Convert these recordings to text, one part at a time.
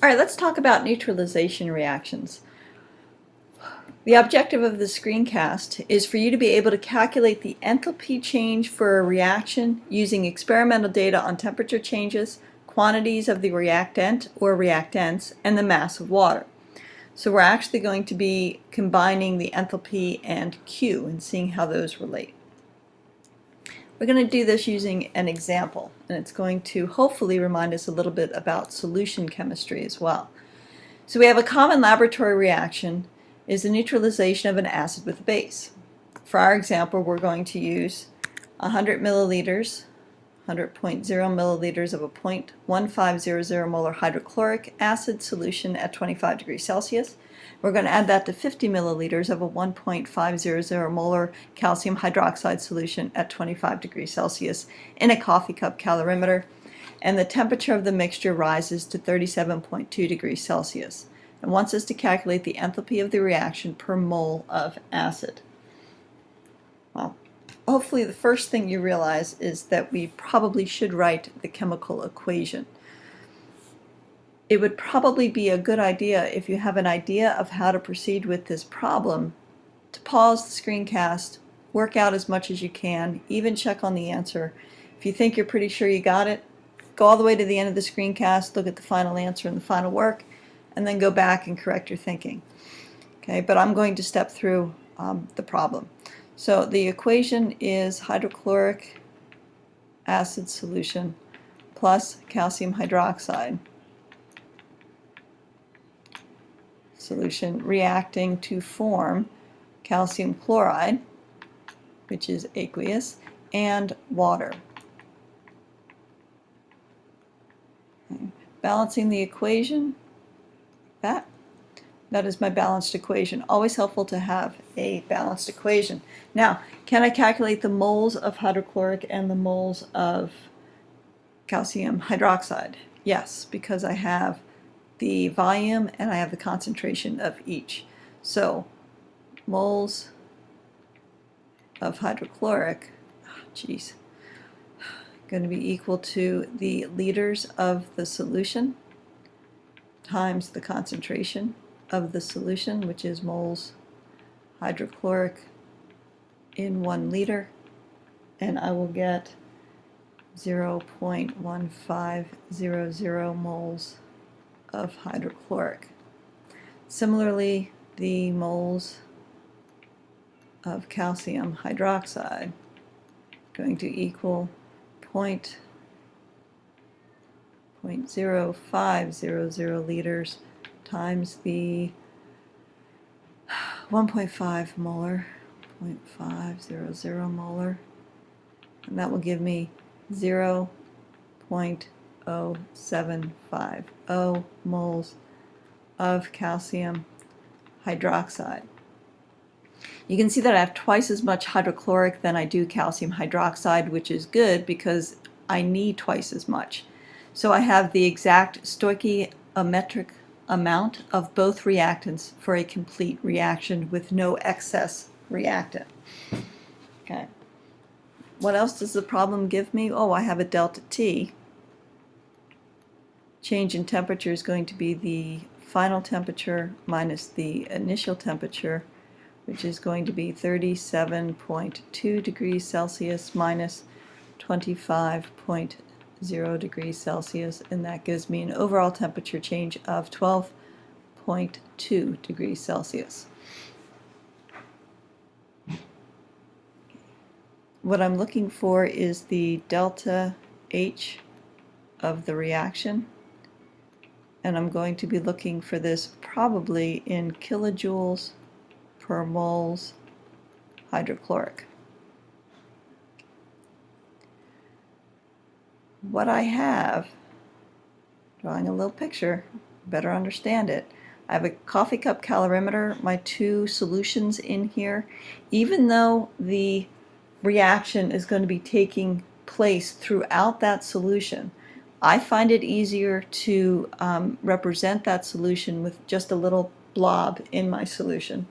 All right, let's talk about neutralization reactions. The objective of the screencast is for you to be able to calculate the enthalpy change for a reaction using experimental data on temperature changes, quantities of the reactant or reactants, and the mass of water. So we're actually going to be combining the enthalpy and Q and seeing how those relate. We're going to do this using an example, and it's going to hopefully remind us a little bit about solution chemistry as well. So we have a common laboratory reaction is the neutralization of an acid with a base. For our example, we're going to use 100 milliliters, 100.0 milliliters of a 0.1500 molar hydrochloric acid solution at 25 degrees Celsius. We're going to add that to 50 milliliters of a 1.500 molar calcium hydroxide solution at 25 degrees Celsius in a coffee cup calorimeter, and the temperature of the mixture rises to 37.2 degrees Celsius and wants us to calculate the enthalpy of the reaction per mole of acid. Well, hopefully the first thing you realize is that we probably should write the chemical equation. It would probably be a good idea, if you have an idea of how to proceed with this problem, to pause the screencast, work out as much as you can, even check on the answer. If you think you're pretty sure you got it, go all the way to the end of the screencast, look at the final answer and the final work, and then go back and correct your thinking. Okay, but I'm going to step through the problem. So the equation is hydrochloric acid solution plus calcium hydroxide solution reacting to form calcium chloride, which is aqueous, and water. Okay. Balancing the equation, that is my balanced equation. Always helpful to have a balanced equation. Now, can I calculate the moles of hydrochloric and the moles of calcium hydroxide? Yes, because I have the volume and I have the concentration of each. So moles of hydrochloric, going to be equal to the liters of the solution times the concentration of the solution, which is moles hydrochloric in 1 liter, and I will get 0.1500 moles of hydrochloric. Similarly, the moles of calcium hydroxide going to equal 0.0500 liters times the 1.5 molar, 0.500 molar, and that will give me 0.0750 moles of calcium hydroxide. You can see that I have twice as much hydrochloric than I do calcium hydroxide, which is good because I need twice as much. So I have the exact stoichiometric amount of both reactants for a complete reaction with no excess reactant. Okay. What else does the problem give me? Oh, I have a delta T. Change in temperature is going to be the final temperature minus the initial temperature, which is going to be 37.2 degrees Celsius minus 25.0 degrees Celsius, and that gives me an overall temperature change of 12.2 degrees Celsius. What I'm looking for is the delta H of the reaction, and I'm going to be looking for this probably in kilojoules per moles hydrochloric. What I have, drawing a little picture, better understand it. I have a coffee cup calorimeter, my 2 solutions in here. Even though the reaction is going to be taking place throughout that solution, I find it easier to represent that solution with just a little blob in my solution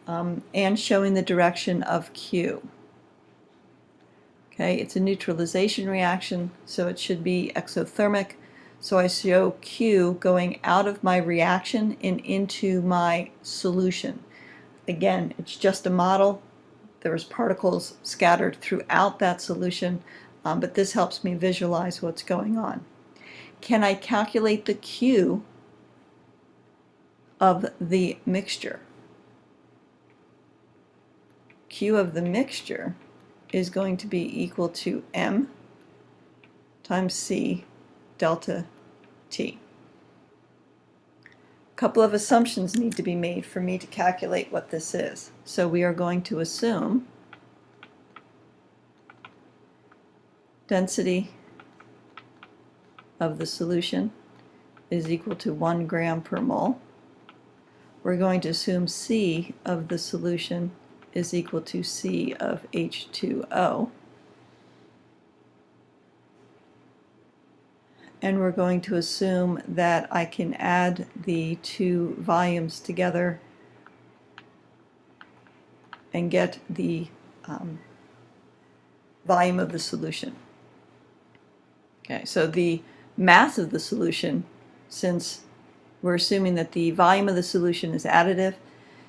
and showing the direction of Q. Okay, it's a neutralization reaction, so it should be exothermic. So I show Q going out of my reaction and into my solution. Again, it's just a model. There's particles scattered throughout that solution, but this helps me visualize what's going on. Can I calculate the Q of the mixture? Q of the mixture is going to be equal to M times C delta T. A couple of assumptions need to be made for me to calculate what this is. So we are going to assume density of the solution is equal to 1 gram per mole. We're going to assume C of the solution is equal to C of H2O. And we're going to assume that I can add the two volumes together and get the volume of the solution. Okay, so the mass of the solution, since we're assuming that the volume of the solution is additive,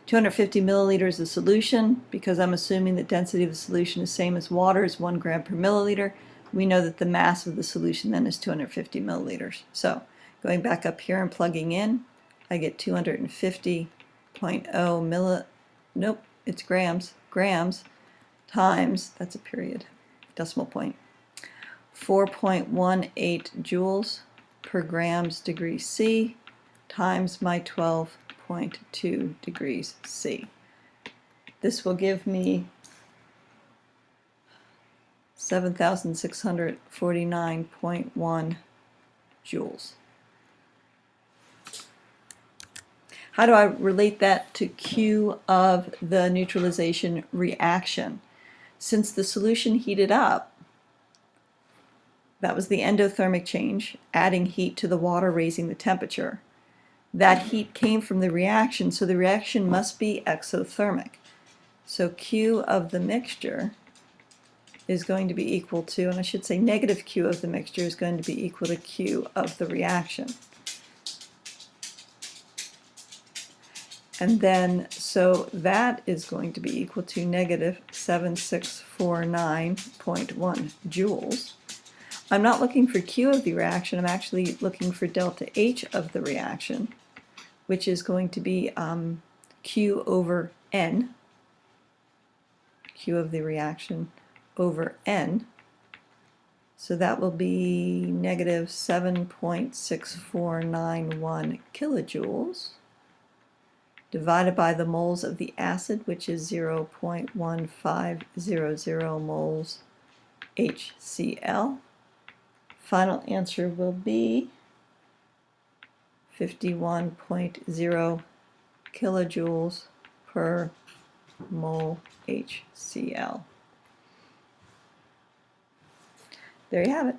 250 milliliters of solution, because I'm assuming that density of the solution is same as water, is 1 gram per milliliter. We know that the mass of the solution then is 250 milliliters. So going back up here and plugging in, I get 250.0 nope, it's grams, times, that's a period, decimal point, 4.18 joules per grams degrees C times my 12.2 degrees C. This will give me 7,649.1 joules. How do I relate that to Q of the neutralization reaction? Since the solution heated up, that was the endothermic change, adding heat to the water, raising the temperature. That heat came from the reaction, so the reaction must be exothermic. So Q of the mixture is going to be equal to, and I should say negative Q of the mixture is going to be equal to Q of the reaction. And then, so that is going to be equal to negative 7649.1 joules. I'm not looking for Q of the reaction, I'm actually looking for delta H of the reaction, which is going to be Q over N, Q of the reaction over N. So that will be negative 7.6491 kilojoules divided by the moles of the acid, which is 0.1500 moles HCl. Final answer will be 51.0 kilojoules per mole HCl. There you have it.